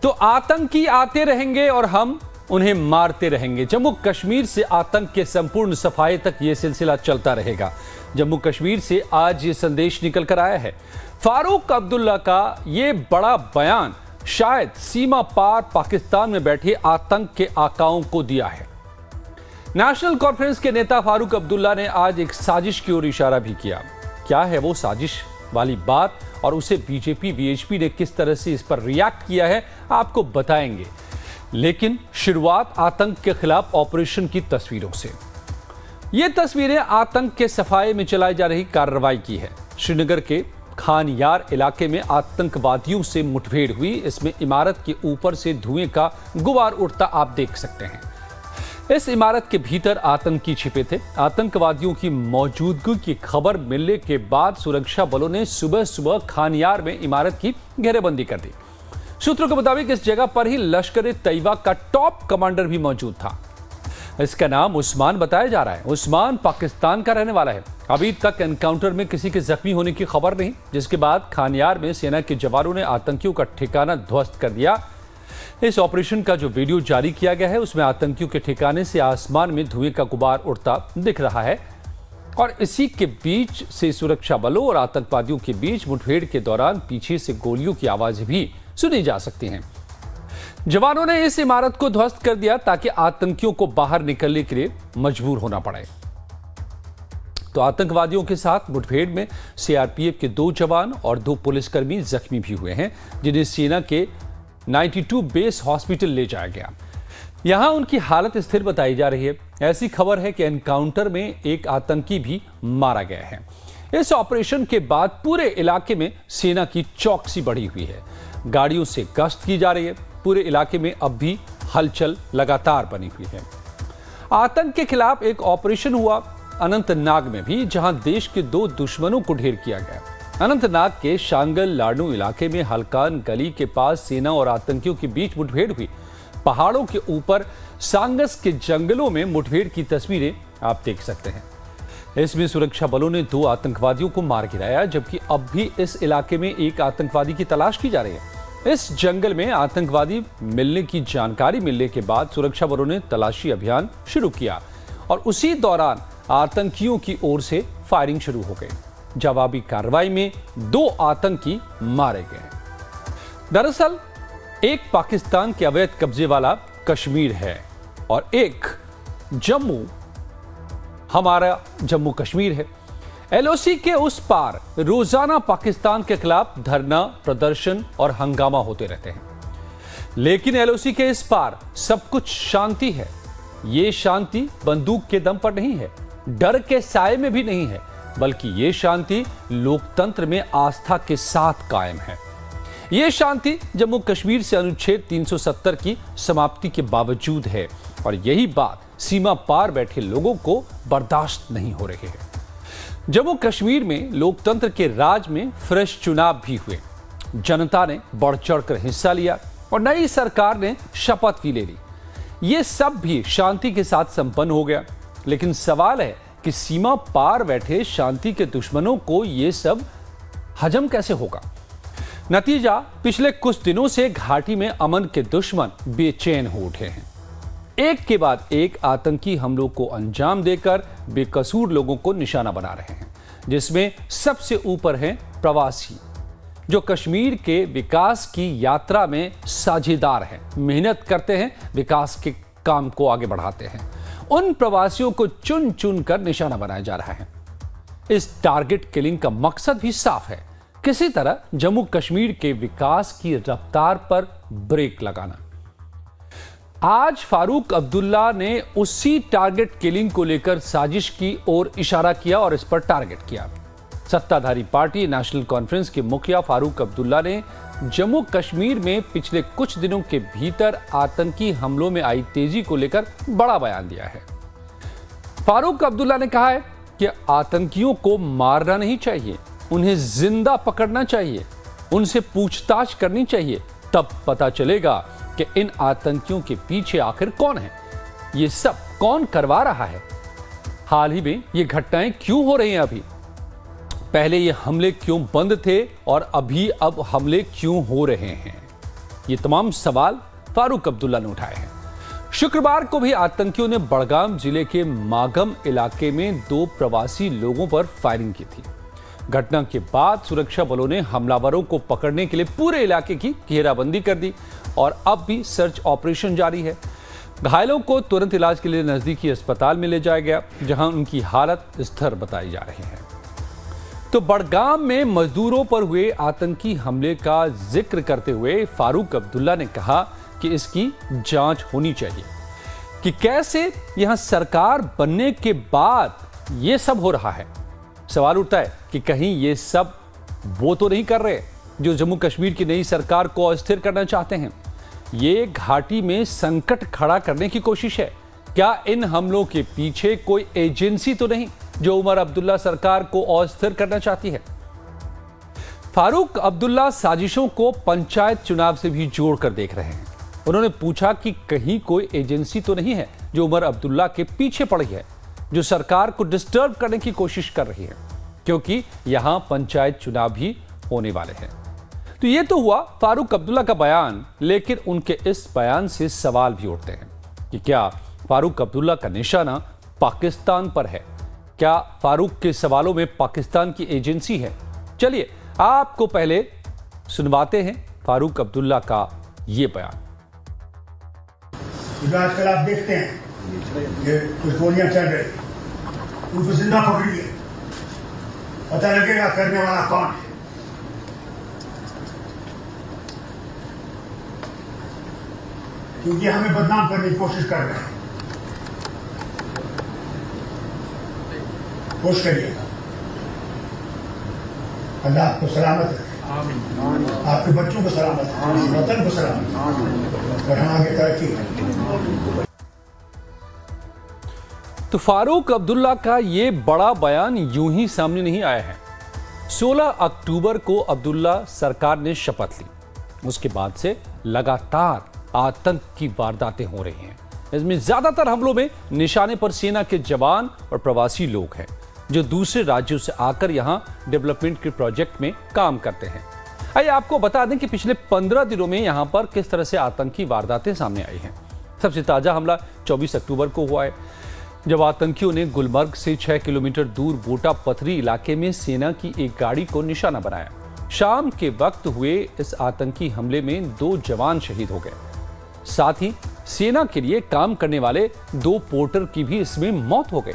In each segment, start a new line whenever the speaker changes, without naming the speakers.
तो आतंकी आते रहेंगे और हम उन्हें मारते रहेंगे। जम्मू कश्मीर से आतंक के संपूर्ण सफाई तक यह सिलसिला चलता रहेगा। जम्मू कश्मीर से आज ये संदेश निकल कर आया है। फारूक अब्दुल्ला का ये बड़ा बयान शायद सीमा पार पाकिस्तान में बैठे आतंक के आकाओं को दिया है। नेशनल कॉन्फ्रेंस के नेता फारूक अब्दुल्ला ने आज एक साजिश की ओर इशारा भी किया। क्या है वो साजिश वाली बात और उसे बीजेपी वीएचपी ने किस तरह से इस पर रिएक्ट किया है आपको बताएंगे। लेकिन शुरुआत आतंक के खिलाफ ऑपरेशन की तस्वीरों से। ये तस्वीरें आतंक के सफाये में चलाई जा रही कार्रवाई की है। श्रीनगर के खान यार इलाके में आतंकवादियों से मुठभेड़ हुई। इसमें इमारत के ऊपर से धुएं का गुबार उठता आप देख सकते हैं। इस इमारत के भीतर आतंकी छिपे थे। आतंकवादियों की मौजूदगी की खबर मिलने के बाद सुरक्षा बलों ने सुबह सुबह खान यार में इमारत की घेरेबंदी कर दी। सूत्रों के मुताबिक इस जगह पर ही लश्कर-ए-तैयबा का टॉप कमांडर भी मौजूद था। इसका नाम उस्मान बताया जा रहा है। उस्मान पाकिस्तान का रहने वाला है। अभी तक एनकाउंटर में किसी के जख्मी होने की खबर नहीं, जिसके बाद खान यार में सेना के जवानों ने आतंकियों का ठिकाना ध्वस्त कर दिया। इस ऑपरेशन का जो वीडियो जारी किया गया है उसमें आतंकियों के ठिकाने से आसमान में धुएं का गुबार उड़ता दिख रहा है और इसी के बीच से सुरक्षा बलों और आतंकवादियों के बीच मुठभेड़ के दौरान पीछे से गोलियों की आवाजें भी सुनी जा सकती हैं। जवानों ने इस इमारत को ध्वस्त कर दिया ताकि आतंकियों को बाहर निकलने के लिए मजबूर होना पड़े। तो आतंकवादियों के साथ मुठभेड़ में सीआरपीएफ के 2 जवान और 2 पुलिसकर्मी जख्मी भी हुए हैं, जिन्हें सेना के 92 बेस हॉस्पिटल ले जाया गया। यहां उनकी हालत स्थिर बताई जा रही है। ऐसी खबर है कि एनकाउंटर में एक आतंकी भी मारा गया है। इस ऑपरेशन के बाद पूरे इलाके में सेना की चौकसी बढ़ी हुई है। गाड़ियों से गश्त की जा रही है। पूरे इलाके में अब भी हलचल लगातार बनी हुई है। आतंक के खिलाफ एक ऑपरेशन हुआ अनंतनाग में भी, जहां देश के 2 दुश्मनों को ढेर किया गया। अनंतनाग के शांगल लाडू इलाके में हल्कान गली के पास सेना और आतंकियों के बीच मुठभेड़ हुई। पहाड़ों के ऊपर सांगस के जंगलों में मुठभेड़ की तस्वीरें आप देख सकते हैं। इसमें सुरक्षा बलों ने 2 आतंकवादियों को मार गिराया, जबकि अब भी इस इलाके में एक आतंकवादी की तलाश की जा रही है। इस जंगल में आतंकवादी मिलने की जानकारी मिलने के बाद सुरक्षा बलों ने तलाशी अभियान शुरू किया और उसी दौरान आतंकियों की ओर से फायरिंग शुरू हो गई। जवाबी कार्रवाई में 2 आतंकी मारे गए। दरअसल एक पाकिस्तान के अवैध कब्जे वाला कश्मीर है और एक हमारा जम्मू कश्मीर है। एलओसी के उस पार रोजाना पाकिस्तान के खिलाफ धरना, प्रदर्शन और हंगामा होते रहते हैं, लेकिन एलओसी के इस पार सब कुछ शांति है। ये शांति बंदूक के दम पर नहीं है, डर के साए में भी नहीं है, बल्कि ये शांति लोकतंत्र में आस्था के साथ कायम है। ये शांति जम्मू कश्मीर से अनुच्छेद 370 की समाप्ति के बावजूद है और यही बात सीमा पार बैठे लोगों को बर्दाश्त नहीं हो रही है। जम्मू कश्मीर में लोकतंत्र के राज में फ्रेश चुनाव भी हुए। जनता ने बढ़ चढ़कर हिस्सा लिया और नई सरकार ने शपथ भी ले ली। ये सब भी शांति के साथ संपन्न हो गया। लेकिन सवाल है कि सीमा पार बैठे शांति के दुश्मनों को यह सब हजम कैसे होगा। नतीजा, पिछले कुछ दिनों से घाटी में अमन के दुश्मन बेचैन हो उठे हैं। एक के बाद एक आतंकी हमलों को अंजाम देकर बेकसूर लोगों को निशाना बना रहे हैं, जिसमें सबसे ऊपर हैं प्रवासी, जो कश्मीर के विकास की यात्रा में साझेदार हैं, मेहनत करते हैं, विकास के काम को आगे बढ़ाते हैं। उन प्रवासियों को चुन चुन कर निशाना बनाया जा रहा है। इस टारगेट किलिंग का मकसद भी साफ है, किसी तरह जम्मू कश्मीर के विकास की रफ्तार पर ब्रेक लगाना। आज फारूक अब्दुल्ला ने उसी टारगेट किलिंग को लेकर साजिश की ओर इशारा किया और इस पर टारगेट किया। सत्ताधारी पार्टी नेशनल कॉन्फ्रेंस के मुखिया फारूक अब्दुल्ला ने जम्मू कश्मीर में पिछले कुछ दिनों के भीतर आतंकी हमलों में आई तेजी को लेकर बड़ा बयान दिया है। फारूक अब्दुल्ला ने कहा है कि आतंकियों को मारना नहीं चाहिए, उन्हें जिंदा पकड़ना चाहिए, उनसे पूछताछ करनी चाहिए, तब पता चलेगा कि इन आतंकियों के पीछे आखिर कौन है, ये सब कौन करवा रहा है, हाल ही में ये घटनाएं क्यों हो रही हैं, अभी पहले ये हमले क्यों बंद थे और अभी अब हमले क्यों हो रहे हैं। ये तमाम सवाल फारूक अब्दुल्ला ने उठाए हैं। शुक्रवार को भी आतंकियों ने बड़गाम जिले के मागम इलाके में 2 प्रवासी लोगों पर फायरिंग की थी। घटना के बाद सुरक्षा बलों ने हमलावरों को पकड़ने के लिए पूरे इलाके की घेराबंदी कर दी और अब भी सर्च ऑपरेशन जारी है। घायलों को तुरंत इलाज के लिए नजदीकी अस्पताल में ले जाया गया, जहां उनकी हालत स्थिर बताई जा रही है। तो बड़गाम में मजदूरों पर हुए आतंकी हमले का जिक्र करते हुए फारूक अब्दुल्ला ने कहा कि इसकी जांच होनी चाहिए कि कैसे यहां सरकार बनने के बाद ये सब हो रहा है। सवाल उठता है कि कहीं ये सब वो तो नहीं कर रहे जो जम्मू कश्मीर की नई सरकार को अस्थिर करना चाहते हैं। ये घाटी में संकट खड़ा करने की कोशिश है। क्या इन हमलों के पीछे कोई एजेंसी तो नहीं जो उमर अब्दुल्ला सरकार को अस्थिर करना चाहती है? फारूक अब्दुल्ला साजिशों को पंचायत चुनाव से भी जोड़कर देख रहे हैं। उन्होंने पूछा कि कहीं कोई एजेंसी तो नहीं है जो उमर अब्दुल्ला के पीछे पड़ी है, जो सरकार को डिस्टर्ब करने की कोशिश कर रही है, क्योंकि यहां पंचायत चुनाव भी होने वाले हैं। तो ये तो हुआ फारूक अब्दुल्ला का बयान, लेकिन उनके इस बयान से सवाल भी उठते हैं कि क्या फारूक अब्दुल्ला का निशाना पाकिस्तान पर है? क्या फारूक के सवालों में पाकिस्तान की एजेंसी है? चलिए आपको पहले सुनवाते हैं फारूक अब्दुल्ला का ये बयान।
आजकल आप देखते हैं ये कुछ गोलियां चल रही, उनको जिंदा पकड़िए, पता लगेगा करने वाला कौन है। क्योंकि हमें बदनाम करने की कोशिश कर रहे हैं। कोशिश करिएगा। अल्लाह आपको सलामत रखे, आपके बच्चों को सलामत रखे, वतन को सलामत, और हम आगे तरक्की करें।
तो फारूक अब्दुल्ला का ये बड़ा बयान यूं ही सामने नहीं आया है। 16 अक्टूबर को अब्दुल्ला सरकार ने शपथ ली। उसके बाद से लगातार आतंक की वारदातें हो रही हैं। इसमें ज्यादातर हमलों में निशाने पर सेना के जवान और प्रवासी लोग हैं जो दूसरे राज्यों से आकर यहां डेवलपमेंट के प्रोजेक्ट में काम करते हैं। आइए आपको बता दें कि पिछले 15 दिनों में यहां पर किस तरह से आतंकी वारदातें सामने आई हैं। सबसे ताजा हमला 24 अक्टूबर को हुआ है, जब आतंकियों ने गुलमर्ग से 6 किलोमीटर दूर बोटा पथरी इलाके में सेना की एक गाड़ी को निशाना बनाया। शाम के वक्त हुए इस आतंकी हमले में 2 जवान शहीद हो गए। साथ ही सेना के लिए काम करने वाले 2 पोर्टर की भी इसमें मौत हो गई।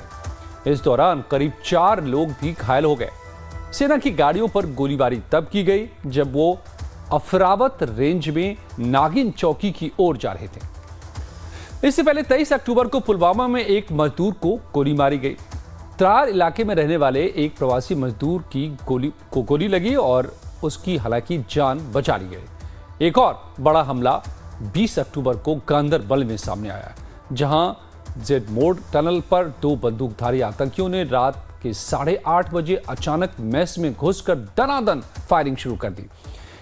इस दौरान करीब 4 लोग भी घायल हो गए। सेना की गाड़ियों पर गोलीबारी तब की गई जब वो अफरावत रेंज में नागिन चौकी की ओर जा रहे थे। इससे पहले 23 अक्टूबर को पुलवामा में एक मजदूर को गोली मारी गई। त्राल इलाके में रहने वाले एक प्रवासी मजदूर की गोली लगी और उसकी हालांकि जान बचा ली गई। एक और बड़ा हमला 20 अक्टूबर को गांदरबल में सामने आया, जहां जेड मोड़ टनल पर 2 बंदूकधारी आतंकियों ने रात के 8:30 बजे अचानक मेस में घुसकर दनादन फायरिंग शुरू कर दी।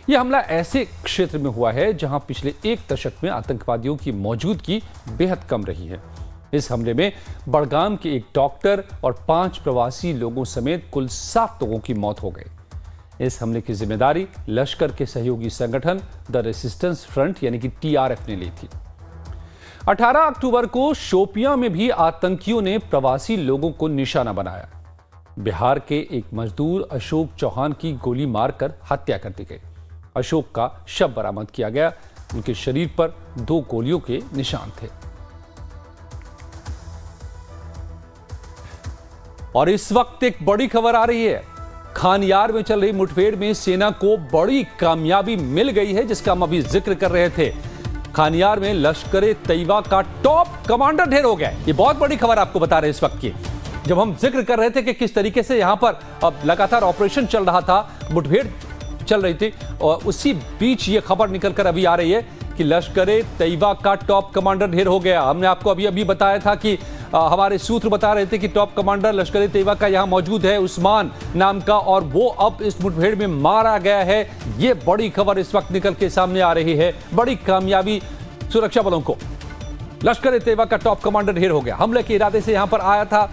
यह हमला ऐसे क्षेत्र में हुआ है जहां पिछले 1 दशक में आतंकवादियों की मौजूदगी बेहद कम रही है। इस हमले में बड़गाम के एक डॉक्टर और 5 प्रवासी लोगों समेत कुल 7 लोगों की मौत हो गई। इस हमले की जिम्मेदारी लश्कर के सहयोगी संगठन द रेसिस्टेंस फ्रंट यानी कि TRF ने ली थी। 18 अक्टूबर को शोपियां में भी आतंकियों ने प्रवासी लोगों को निशाना बनाया। बिहार के एक मजदूर अशोक चौहान की गोली मारकर हत्या कर दी गई। अशोक का शव बरामद किया गया। उनके शरीर पर 2 गोलियों के निशान थे। और इस वक्त एक बड़ी खबर आ रही है। खानियार में चल रही मुठभेड़ में सेना को बड़ी कामयाबी मिल गई है, जिसका हम अभी जिक्र कर रहे थे। खानियार में लश्कर तैयबा का टॉप कमांडर ढेर हो गया। ये बहुत बड़ी खबर आपको बता रहे हैं इस वक्त की, जब हम जिक्र कर रहे थे कि किस तरीके से यहां पर अब लगातार ऑपरेशन चल रहा था, मुठभेड़ चल रही थी, और उसी बीच ये खबर निकलकर अभी आ रही है कि लश्कर तैयबा का टॉप कमांडर ढेर हो गया। हमने आपको अभी बताया था कि हमारे सूत्र बता रहे थे कि टॉप कमांडर लश्कर तैयबा का यहां मौजूद है, उस्मान नाम का, और वो अब इस मुठभेड़ में मारा गया है। ये बड़ी खबर इस वक्त निकल के सामने आ रही है। बड़ी कामयाबी सुरक्षा बलों को। लश्कर तैयबा का टॉप कमांडर ढेर हो गया। हमले के इरादे से यहां पर आया था,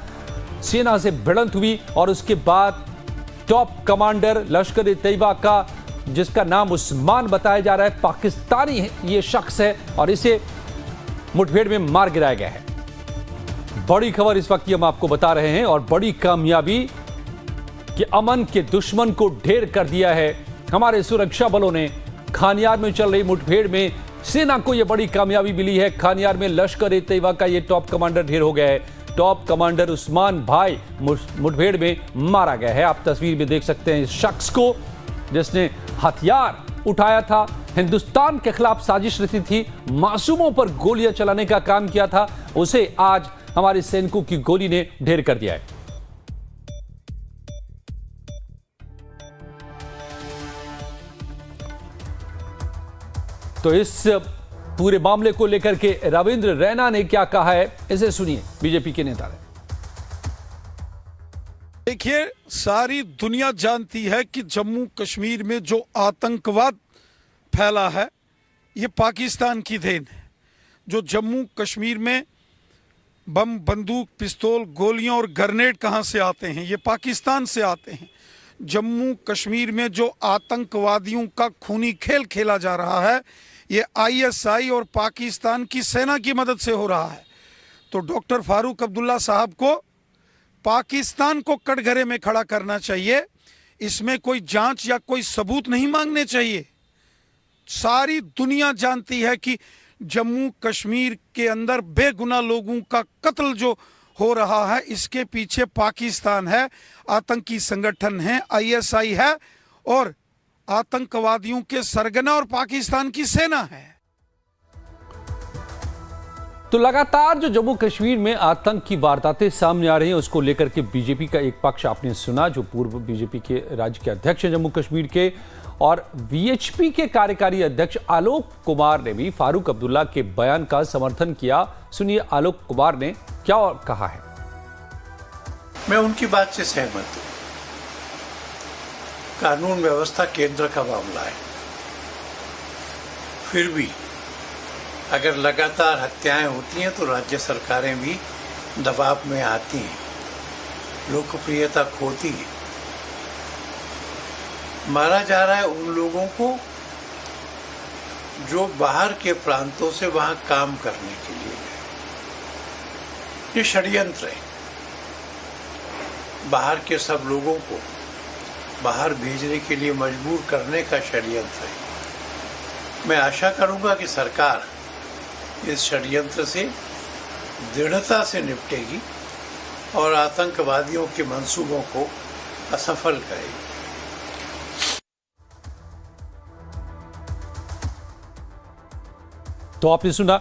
सेना से भिड़ंत हुई और उसके बाद टॉप कमांडर लश्कर तैयबा का जिसका नाम उस्मान बताया जा रहा है, पाकिस्तानी ये शख्स है और इसे मुठभेड़ में मार गिराया गया है। बड़ी खबर इस वक्त हम आपको बता रहे हैं और बड़ी कामयाबी कि अमन के दुश्मन को ढेर कर दिया है हमारे सुरक्षा बलों ने। खानियार में चल रही मुठभेड़ में सेना को यह बड़ी कामयाबी मिली है। खानियार में लश्कर ए तैयबा का यह टॉप कमांडर ढेर हो गया है। टॉप कमांडर उस्मान भाई मुठभेड़ में मारा गया है। आप तस्वीर में देख सकते हैं इस शख्स को जिसने हथियार उठाया था, हिंदुस्तान के खिलाफ साजिश रची थी, मासूमों पर गोलियां चलाने का काम किया था, उसे आज हमारे सैनिकों की गोली ने ढेर कर दिया है। तो इस पूरे मामले को लेकर के रविंद्र रैना ने क्या कहा है, इसे सुनिए बीजेपी के नेता ने।
देखिए, सारी दुनिया जानती है कि जम्मू कश्मीर में जो आतंकवाद फैला है ये पाकिस्तान की देन है। जो जम्मू कश्मीर में बम, बंदूक, पिस्तौल, गोलियां और ग्रेनेड कहां से आते हैं? ये पाकिस्तान से आते हैं। जम्मू कश्मीर में जो आतंकवादियों का खूनी खेल खेला जा रहा है ये आईएसआई और पाकिस्तान की सेना की मदद से हो रहा है। तो डॉक्टर फारूक अब्दुल्ला साहब को पाकिस्तान को कटघरे में खड़ा करना चाहिए। इसमें कोई जांच या कोई सबूत नहीं मांगने चाहिए। सारी दुनिया जानती है कि जम्मू कश्मीर के अंदर बेगुनाह लोगों का कत्ल जो हो रहा है इसके पीछे पाकिस्तान है, आतंकी संगठन है, आईएसआई है और आतंकवादियों के सरगना और पाकिस्तान की सेना है।
तो लगातार जो जम्मू कश्मीर में आतंक की वारदातें सामने आ रही हैं उसको लेकर के बीजेपी का एक पक्ष आपने सुना, जो पूर्व बीजेपी के राज्य के अध्यक्ष हैं जम्मू कश्मीर के, और वीएचपी के कार्यकारी अध्यक्ष आलोक कुमार ने भी फारूक अब्दुल्ला के बयान का समर्थन किया। सुनिए आलोक कुमार ने क्या कहा है।
मैं उनकी बात से सहमत हूं। कानून व्यवस्था केंद्र का मामला है, फिर भी अगर लगातार हत्याएं होती हैं तो राज्य सरकारें भी दबाव में आती हैं, लोकप्रियता खोती है। मारा जा रहा है उन लोगों को जो बाहर के प्रांतों से वहां काम करने के लिए गए। ये षड्यंत्र है। बाहर के सब लोगों को बाहर भेजने के लिए मजबूर करने का षड्यंत्र है। मैं आशा करूंगा कि सरकार इस षड्यंत्र से दृढ़ता से निपटेगी और आतंकवादियों के मंसूबों को असफल करेगी।
तो आपने सुना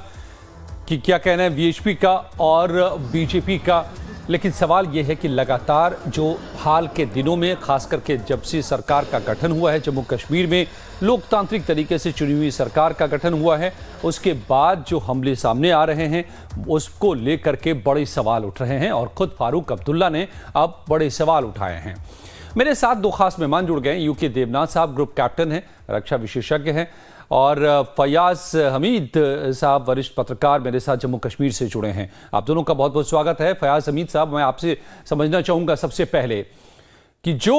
कि क्या कहना है वीएचपी का और बीजेपी का, लेकिन सवाल यह है कि लगातार जो हाल के दिनों में खास करके जब से सरकार का गठन हुआ है जम्मू कश्मीर में, लोकतांत्रिक तरीके से चुनी हुई सरकार का गठन हुआ है, उसके बाद जो हमले सामने आ रहे हैं उसको लेकर के बड़े सवाल उठ रहे हैं और खुद फारूक अब्दुल्ला ने अब बड़े सवाल उठाए हैं। मेरे साथ दो खास मेहमान जुड़ गए। यूके देवनाथ साहब ग्रुप कैप्टन हैं, रक्षा विशेषज्ञ हैं, और फयाज हमीद साहब वरिष्ठ पत्रकार मेरे साथ जम्मू कश्मीर से जुड़े हैं। आप दोनों का बहुत बहुत स्वागत है। फयाज हमीद साहब, मैं आपसे समझना चाहूँगा सबसे पहले कि जो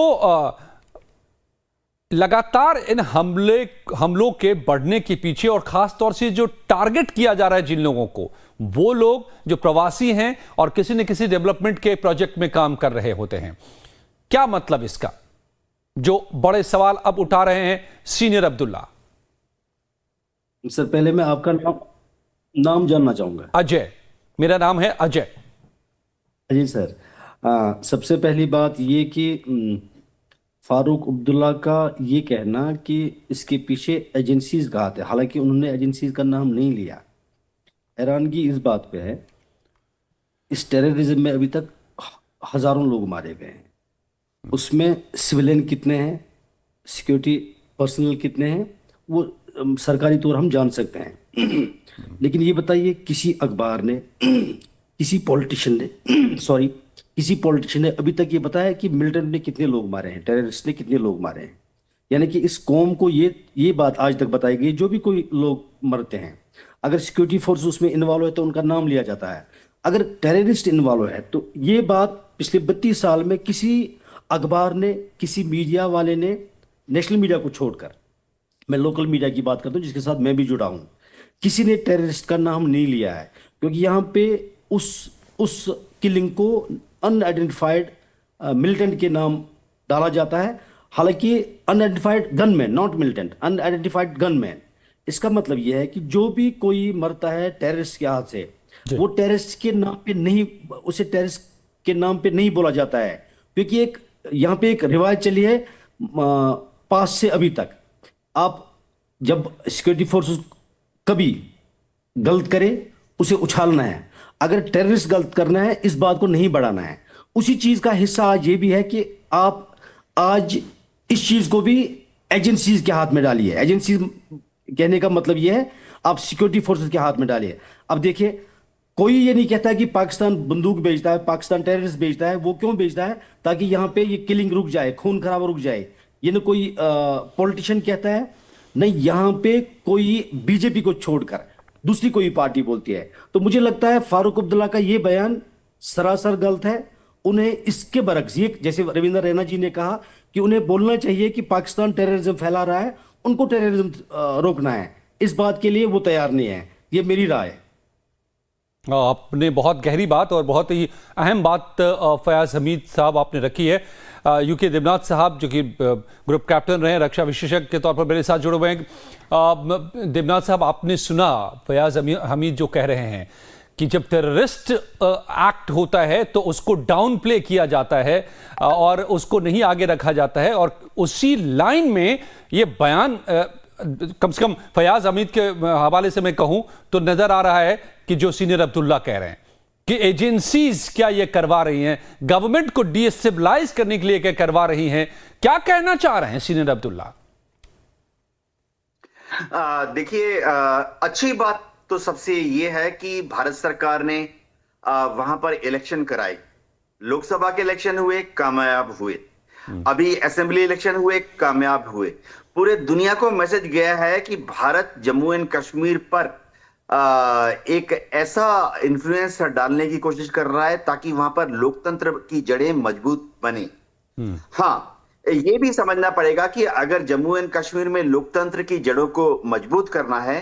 लगातार इन हमलों के बढ़ने के पीछे और ख़ास तौर से जो टारगेट किया जा रहा है जिन लोगों को, वो लोग जो प्रवासी हैं और किसी न किसी डेवलपमेंट के प्रोजेक्ट में काम कर रहे होते हैं, क्या मतलब इसका? जो बड़े सवाल अब उठा रहे हैं सीनियर अब्दुल्ला।
सर, पहले मैं आपका नाम जानना चाहूंगा।
अजय, मेरा नाम है अजय।
अजय सर, सबसे पहली बात ये कि फारूक अब्दुल्ला का ये कहना कि इसके पीछे एजेंसीज का हाथ है, हालांकि उन्होंने एजेंसीज का नाम नहीं लिया। हैरानगी इस बात पे है, इस टेररिज्म में अभी तक हजारों लोग मारे गए हैं। उसमें सिविलियन कितने हैं, सिक्योरिटी पर्सनल कितने हैं, वो सरकारी तौर हम जान सकते हैं। लेकिन ये बताइए, किसी अखबार ने, किसी पॉलिटिशियन ने अभी तक ये बताया कि मिलिटेंट ने कितने लोग मारे हैं, टेररिस्ट ने कितने लोग मारे हैं? यानी कि इस कौम को ये बात आज तक बताई गई, जो भी कोई लोग मरते हैं, अगर सिक्योरिटी फोर्स उसमें इन्वॉल्व है तो उनका नाम लिया जाता है, अगर टेररिस्ट इन्वॉल्व है तो ये बात पिछले 32 साल में किसी अखबार ने, किसी मीडिया वाले ने नेशनल मीडिया को छोड़कर, मैं लोकल मीडिया की बात करता हूँ जिसके साथ मैं भी जुड़ा हूँ, किसी ने टेररिस्ट का नाम नहीं लिया है, क्योंकि यहाँ पे उस किलिंग को अनआइडेंटिफाइड मिलिटेंट के नाम डाला जाता है। हालांकि unidentified gunman, not militant, unidentified gunman. इसका मतलब यह है कि जो भी कोई मरता है टेररिस्ट के हाथ से, वो टेररिस्ट के नाम पे नहीं, उसे टेररिस्ट के नाम पे नहीं बोला जाता है, क्योंकि एक यहाँ पे एक रिवायत चली है पास से अभी तक। आप जब सिक्योरिटी फोर्सेस कभी गलत करे उसे उछालना है, अगर टेररिस्ट गलत करना है इस बात को नहीं बढ़ाना है। उसी चीज का हिस्सा आज ये भी है कि आप आज इस चीज को भी एजेंसीज के हाथ में डालिए। एजेंसीज कहने का मतलब ये है आप सिक्योरिटी फोर्सेस के हाथ में डालिए। अब देखिए, कोई ये नहीं कहता कि पाकिस्तान बंदूक बेचता है, पाकिस्तान टेररिस्ट बेचता है। वो क्यों बेचता है? ताकि यहाँ पे ये किलिंग रुक जाए, खून खराबा रुक जाए। ये ना कोई पॉलिटिशियन कहता है, नहीं यहाँ पे कोई बीजेपी को छोड़कर दूसरी कोई पार्टी बोलती है। तो मुझे लगता है फारूक अब्दुल्ला का ये बयान सरासर गलत है। उन्हें इसके बरक्स, ये जैसे रविंद्र रैना जी ने कहा कि उन्हें बोलना चाहिए कि पाकिस्तान टेररिज्म फैला रहा है, उनको टेररिज्म रोकना है। इस बात के लिए वो तैयार नहीं है। ये मेरी राय है।
आपने बहुत गहरी बात और बहुत ही अहम बात फयाज हमीद साहब आपने रखी है। यूके देवनाथ साहब जो कि ग्रुप कैप्टन रहे, रक्षा विशेषज्ञ के तौर पर मेरे साथ जुड़े हुए हैं। देवनाथ साहब, आपने सुना फयाज हमीद जो कह रहे हैं कि जब टेररिस्ट एक्ट होता है तो उसको डाउन प्ले किया जाता है और उसको नहीं आगे रखा जाता है, और उसी लाइन में ये बयान कम से कम फयाज हमीद के हवाले से मैं कहूं तो नजर आ रहा है कि जो सीनियर अब्दुल्ला कह रहे हैं कि एजेंसीज क्या ये करवा रही हैं, गवर्नमेंट को डिस्टेबलाइज करने के लिए क्या करवा रही हैं। क्या कहना चाह रहे हैं सीनियर अब्दुल्ला?
देखिए, अच्छी बात तो सबसे ये है कि भारत सरकार ने वहां पर इलेक्शन कराए। लोकसभा के इलेक्शन हुए, कामयाब हुए। अभी असेंबली इलेक्शन हुए, कामयाब हुए। पूरे दुनिया को मैसेज गया है कि भारत जम्मू एंड कश्मीर पर एक ऐसा इन्फ्लुएंस डालने की कोशिश कर रहा है ताकि वहां पर लोकतंत्र की जड़ें मजबूत बने। हाँ, ये भी समझना पड़ेगा कि अगर जम्मू एंड कश्मीर में लोकतंत्र की जड़ों को मजबूत करना है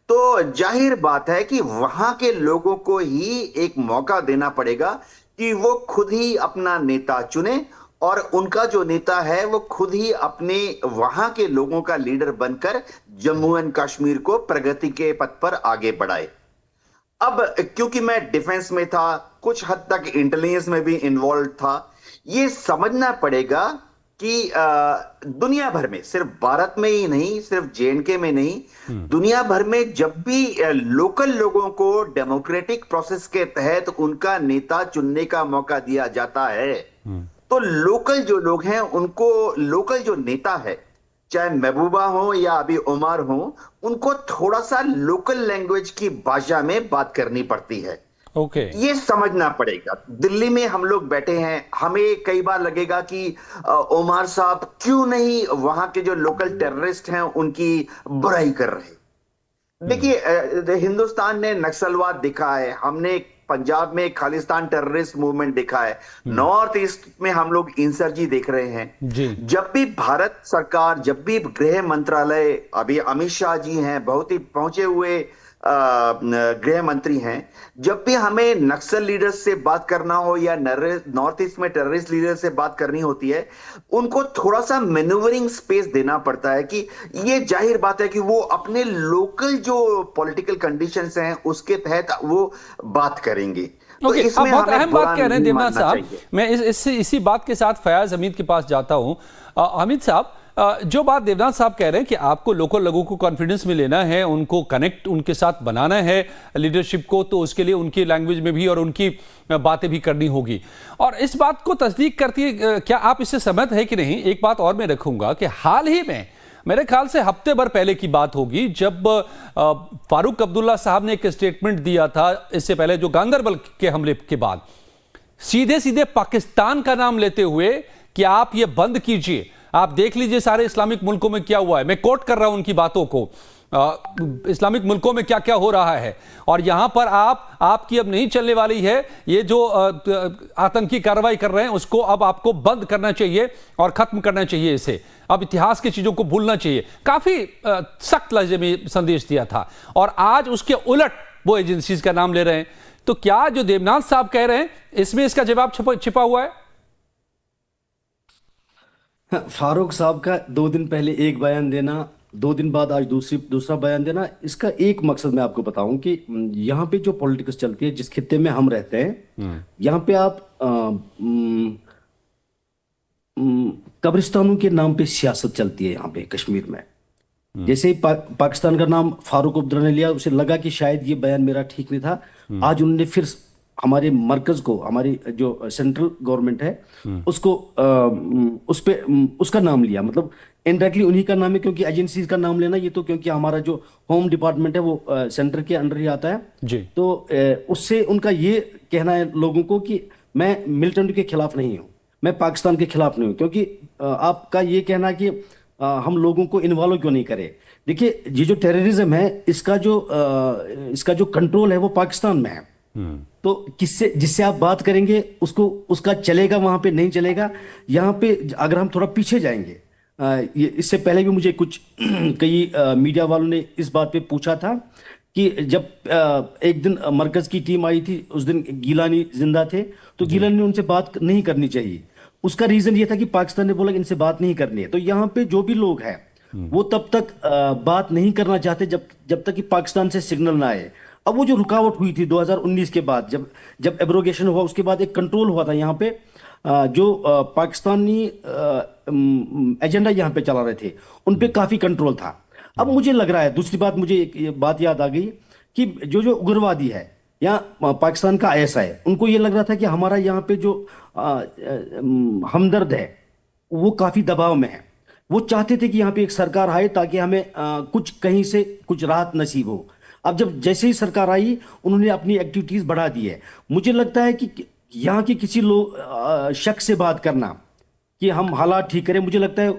तो जाहिर बात है कि वहां के लोगों को ही एक मौका देना पड़ेगा कि वो खुद ही अपना नेता चुने, और उनका जो नेता है वो खुद ही अपने वहां के लोगों का लीडर बनकर जम्मू एंड कश्मीर को प्रगति के पथ पर आगे बढ़ाए। अब क्योंकि मैं डिफेंस में था, कुछ हद तक इंटेलिजेंस में भी इन्वॉल्व था, ये समझना पड़ेगा कि दुनिया भर में, सिर्फ भारत में ही नहीं, सिर्फ जेएंडके में नहीं, दुनिया भर में जब भी लोकल लोगों को डेमोक्रेटिक प्रोसेस के तहत उनका नेता चुनने का मौका दिया जाता है तो लोकल जो लोग हैं उनको, लोकल जो नेता है, चाहे महबूबा हो या अभी उमर हो, उनको थोड़ा सा लोकल लैंग्वेज की भाषा में बात करनी पड़ती है। ये समझना पड़ेगा। दिल्ली में हम लोग बैठे हैं, हमें कई बार लगेगा कि उमर साहब क्यों नहीं वहां के जो लोकल टेररिस्ट हैं उनकी बुराई कर रहे। देखिए, हिंदुस्तान ने नक्सलवाद दिखा है, हमने पंजाब में खालिस्तान टेररिस्ट मूवमेंट दिखा है, नॉर्थ ईस्ट में हम लोग इंसर्जी देख रहे हैं। जब भी भारत सरकार, जब भी गृह मंत्रालय, अभी अमित शाह जी हैं, बहुत ही पहुंचे हुए गृह मंत्री हैं, जब भी हमें नक्सल लीडर्स से बात करना हो या नॉर्थ ईस्ट में टेररिस्ट लीडर से बात करनी होती है, उनको थोड़ा सा मैन्यूवरिंग स्पेस देना पड़ता है कि ये जाहिर बात है कि वो अपने लोकल जो पॉलिटिकल कंडीशंस हैं उसके तहत वो बात करेंगे।
तो इसमें बहुत अहम बात कह रहे हैं देवनाथ साहब। मैं इसी बात के साथ फयाज हमीद के पास जाता हूं। हमीद साहब, जो बात देवनाथ साहब कह रहे हैं कि आपको लोकल लोगों को कॉन्फिडेंस में लेना है, उनको कनेक्ट उनके साथ बनाना है लीडरशिप को, तो उसके लिए उनकी लैंग्वेज में भी और उनकी बातें भी करनी होगी, और इस बात को तस्दीक करती है। क्या आप इससे सहमत है कि नहीं? एक बात और मैं रखूंगा कि हाल ही में, मेरे ख्याल से हफ्ते भर पहले की बात होगी, जब फारूक अब्दुल्ला साहब ने एक स्टेटमेंट दिया था, इससे पहले जो गांदरबल के हमले के बाद, सीधे सीधे पाकिस्तान का नाम लेते हुए कि आप ये बंद कीजिए, आप देख लीजिए सारे इस्लामिक मुल्कों में क्या हुआ है। मैं कोट कर रहा हूं उनकी बातों को इस्लामिक मुल्कों में क्या क्या हो रहा है, और यहां पर आपकी अब नहीं चलने वाली है। ये जो आतंकी कार्रवाई कर रहे हैं उसको अब आपको बंद करना चाहिए और खत्म करना चाहिए इसे। अब इतिहास की चीजों को भूलना चाहिए। काफी सख्त लहजे में संदेश दिया था, और आज उसके उलट वो एजेंसीज का नाम ले रहे हैं। तो क्या जो देवनाथ साहब कह रहे हैं इसमें इसका जवाब छिपा हुआ है?
फारूक साहब का 2 दिन पहले एक बयान देना, 2 दिन बाद आज दूसरा बयान देना, इसका एक मकसद मैं आपको बताऊं कि यहाँ पे जो पॉलिटिक्स चलती है, जिस खित्ते में हम रहते हैं, यहाँ पे आप कब्रिस्तानों के नाम पे सियासत चलती है यहाँ पे कश्मीर में। जैसे ही पाकिस्तान का नाम फारूक अब्दुल्ला ने लिया, उसे लगा कि शायद ये बयान मेरा ठीक नहीं था। आज उन्होंने फिर हमारे मरकज को, हमारी जो सेंट्रल गवर्नमेंट है उसको उस पे उसका नाम लिया। मतलब इनडायरेक्टली उन्हीं का नाम है, क्योंकि एजेंसीज का नाम लेना ये तो, क्योंकि हमारा जो होम डिपार्टमेंट है वो सेंटर के अंडर ही आता है
जी।
तो उससे उनका ये कहना है लोगों को कि मैं मिलिटेंट के खिलाफ नहीं हूँ, मैं पाकिस्तान के खिलाफ नहीं हूँ, क्योंकि आपका ये कहना कि हम लोगों को इन्वॉल्व क्यों नहीं करें। देखिए, ये जो टेररिज्म है इसका जो कंट्रोल है वो पाकिस्तान में है। तो जिससे आप बात करेंगे उसका चलेगा, वहां पे नहीं चलेगा। यहाँ पे अगर हम थोड़ा पीछे जाएंगे, इससे पहले भी मुझे कुछ कई मीडिया वालों ने इस बात पे पूछा था कि जब एक दिन मरकज की टीम आई थी, उस दिन गीलानी जिंदा थे, तो गीलानी ने उनसे बात नहीं करनी चाहिए। उसका रीजन ये था कि पाकिस्तान ने बोला कि इनसे बात नहीं करनी है। तो यहाँ पे जो भी लोग हैं वो तब तक बात नहीं करना चाहते जब तक कि पाकिस्तान से सिग्नल ना आए। अब वो जो रुकावट हुई थी 2019 के बाद, जब एब्रोगेशन हुआ, उसके बाद एक कंट्रोल हुआ था यहाँ पे, जो पाकिस्तानी एजेंडा यहाँ पे चला रहे थे उन पे काफी कंट्रोल था। अब मुझे लग रहा है, दूसरी बात मुझे एक बात याद आ गई कि जो उग्रवादी है या पाकिस्तान का ISI, उनको ये लग रहा था कि हमारा यहाँ पे जो हमदर्द है वो काफी दबाव में है। वो चाहते थे कि यहाँ पे एक सरकार आए ताकि हमें कुछ कहीं से कुछ राहत नसीब हो। अब जैसे ही सरकार आई, उन्होंने अपनी एक्टिविटीज बढ़ा दी है। मुझे लगता है कि यहाँ के किसी शख्स से बात करना कि हम हालात ठीक करें, मुझे लगता है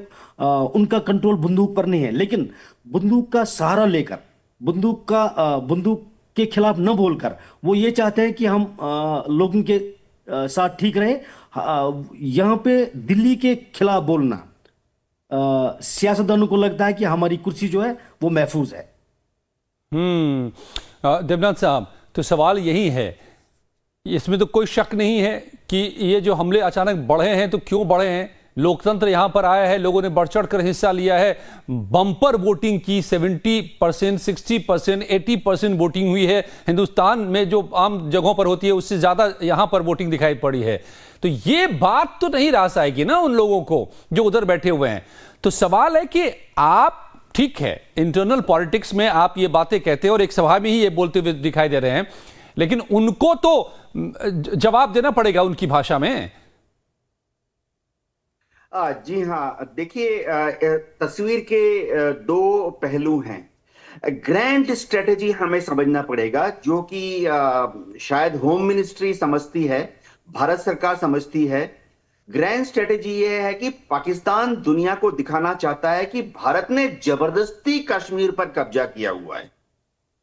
उनका कंट्रोल बंदूक पर नहीं है, लेकिन बंदूक का सहारा लेकर, बंदूक के खिलाफ न बोलकर वो ये चाहते हैं कि हम लोगों के साथ ठीक रहे। यहाँ पे दिल्ली के खिलाफ बोलना, सियासतदानों को लगता है कि हमारी कुर्सी जो है वो महफूज है।
देवनाथ साहब, तो सवाल यही है, इसमें तो कोई शक नहीं है कि ये जो हमले अचानक बढ़े हैं, तो क्यों बढ़े हैं? लोकतंत्र यहां पर आया है, लोगों ने बढ़ चढ़ कर हिस्सा लिया है, बम्पर वोटिंग की, 70%, 60%, 80% वोटिंग हुई है। हिंदुस्तान में जो आम जगहों पर होती है उससे ज्यादा यहां पर वोटिंग दिखाई पड़ी है। तो ये बात तो नहीं रास आएगी ना उन लोगों को जो उधर बैठे हुए हैं। तो सवाल है कि आप, ठीक है, इंटरनल पॉलिटिक्स में आप ये बातें कहते हैं और एक सभा में ही ये बोलते हुए दिखाई दे रहे हैं, लेकिन उनको तो जवाब देना पड़ेगा उनकी भाषा में।
जी हाँ, देखिए, तस्वीर के 2 पहलू हैं। ग्रैंड स्ट्रेटेजी हमें समझना पड़ेगा, जो कि शायद होम मिनिस्ट्री समझती है, भारत सरकार समझती है। ग्रैंड स्ट्रेटेजी ये है कि पाकिस्तान दुनिया को दिखाना चाहता है कि भारत ने जबरदस्ती कश्मीर पर कब्जा किया हुआ है।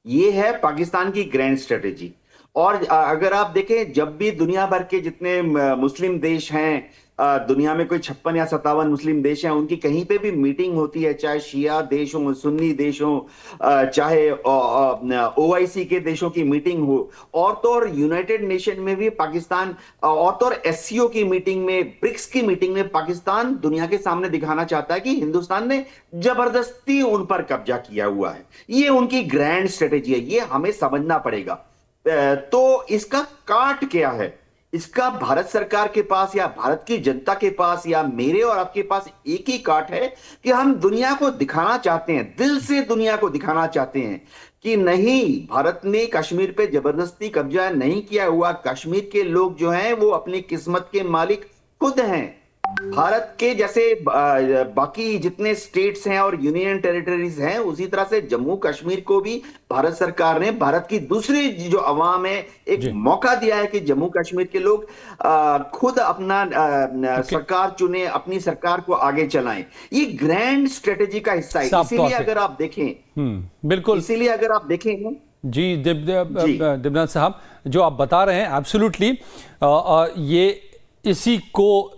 ये है पाकिस्तान की ग्रैंड स्ट्रेटेजी। और अगर आप देखें, जब भी दुनिया भर के जितने मुस्लिम देश हैं, दुनिया में कोई 56 या 57 मुस्लिम देश हैं, उनकी कहीं पे भी मीटिंग होती है, चाहे शिया देश हो, सुन्नी देश हो, चाहे OIC के देशों की मीटिंग हो, और तो और यूनाइटेड नेशन में भी पाकिस्तान, और तो और SCO की मीटिंग में, ब्रिक्स की मीटिंग में पाकिस्तान दुनिया के सामने दिखाना चाहता है कि हिंदुस्तान ने जबरदस्ती उन पर कब्जा किया हुआ है। ये उनकी ग्रैंड स्ट्रेटेजी है, ये हमें समझना पड़ेगा। तो इसका काट क्या है? इसका भारत सरकार के पास या भारत की जनता के पास या मेरे और आपके पास एक ही काट है कि हम दुनिया को दिखाना चाहते हैं, दिल से दुनिया को दिखाना चाहते हैं कि नहीं, भारत ने कश्मीर पे जबरदस्ती कब्जा नहीं किया हुआ। कश्मीर के लोग जो हैं वो अपनी किस्मत के मालिक खुद हैं। भारत के जैसे बाकी जितने स्टेट्स हैं और यूनियन टेरिटरीज हैं, उसी तरह से जम्मू कश्मीर को भी भारत सरकार ने, भारत की दूसरी जो अवाम है, एक मौका दिया है कि जम्मू कश्मीर के लोग खुद अपना सरकार चुने, अपनी सरकार को आगे चलाएं। ये ग्रैंड स्ट्रेटेजी का हिस्सा है। इसीलिए अगर आप देखें,
बिल्कुल,
इसीलिए अगर आप देखें
जी दिव्यनाथ साहब, जो आप बता रहे हैं एब्सोल्युटली, ये इसी को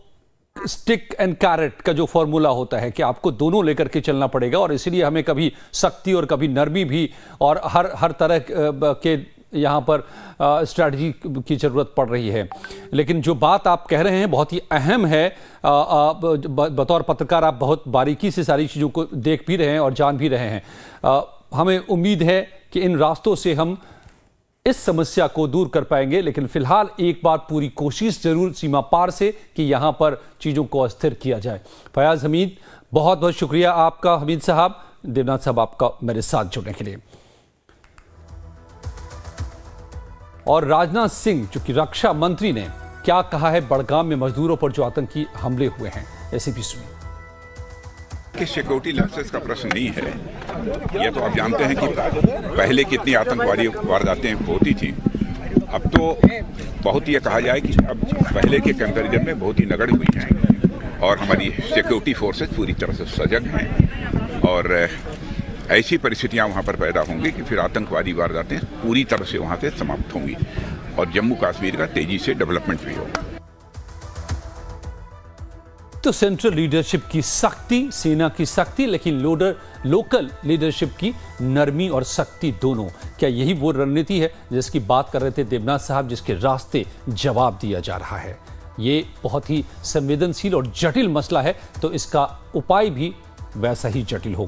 स्टिक एंड कैरेट का जो फॉर्मूला होता है कि आपको दोनों लेकर के चलना पड़ेगा, और इसीलिए हमें कभी सख्ती और कभी नरमी भी, और हर तरह के यहाँ पर स्ट्रैटेजी की ज़रूरत पड़ रही है। लेकिन जो बात आप कह रहे हैं बहुत ही अहम है। बतौर पत्रकार आप बहुत बारीकी से सारी चीज़ों को देख भी रहे हैं और जान भी रहे हैं। हमें उम्मीद है कि इन रास्तों से हम इस समस्या को दूर कर पाएंगे, लेकिन फिलहाल एक बार पूरी कोशिश जरूर सीमा पार से कि यहां पर चीजों को अस्थिर किया जाए। फयाज हमीद, बहुत बहुत शुक्रिया आपका। हमीद साहब, देवनाथ साहब, आपका मेरे साथ जुड़ने के लिए। और राजनाथ सिंह, जो कि रक्षा मंत्री, ने क्या कहा है बड़गाम में मजदूरों पर जो आतंकी हमले हुए हैं, ऐसे भी सुनिए।
कि सिक्योरिटी लॉसेस का प्रश्न नहीं है। ये तो आप जानते हैं कि पहले कितनी आतंकवादी वारदातें होती थी। अब तो बहुत ये कहा जाए कि अब पहले के कंपैरिजन में बहुत ही नगण्य हुई हैं, और हमारी सिक्योरिटी फोर्सेस पूरी तरह से सजग हैं, और ऐसी परिस्थितियां वहां पर पैदा होंगी कि फिर आतंकवादी वारदातें पूरी तरह से वहां से समाप्त होंगी, और जम्मू कश्मीर का तेजी से डेवलपमेंट भी होगा।
तो सेंट्रल लीडरशिप की सख्ती, सेना की सख्ती, लेकिन लोकल लीडरशिप की नरमी और सख्ती दोनों, क्या यही वो रणनीति है जिसकी बात कर रहे थे देवनाथ साहब, जिसके रास्ते जवाब दिया जा रहा है? ये बहुत ही संवेदनशील और जटिल मसला है, तो इसका उपाय भी वैसा ही जटिल होगा।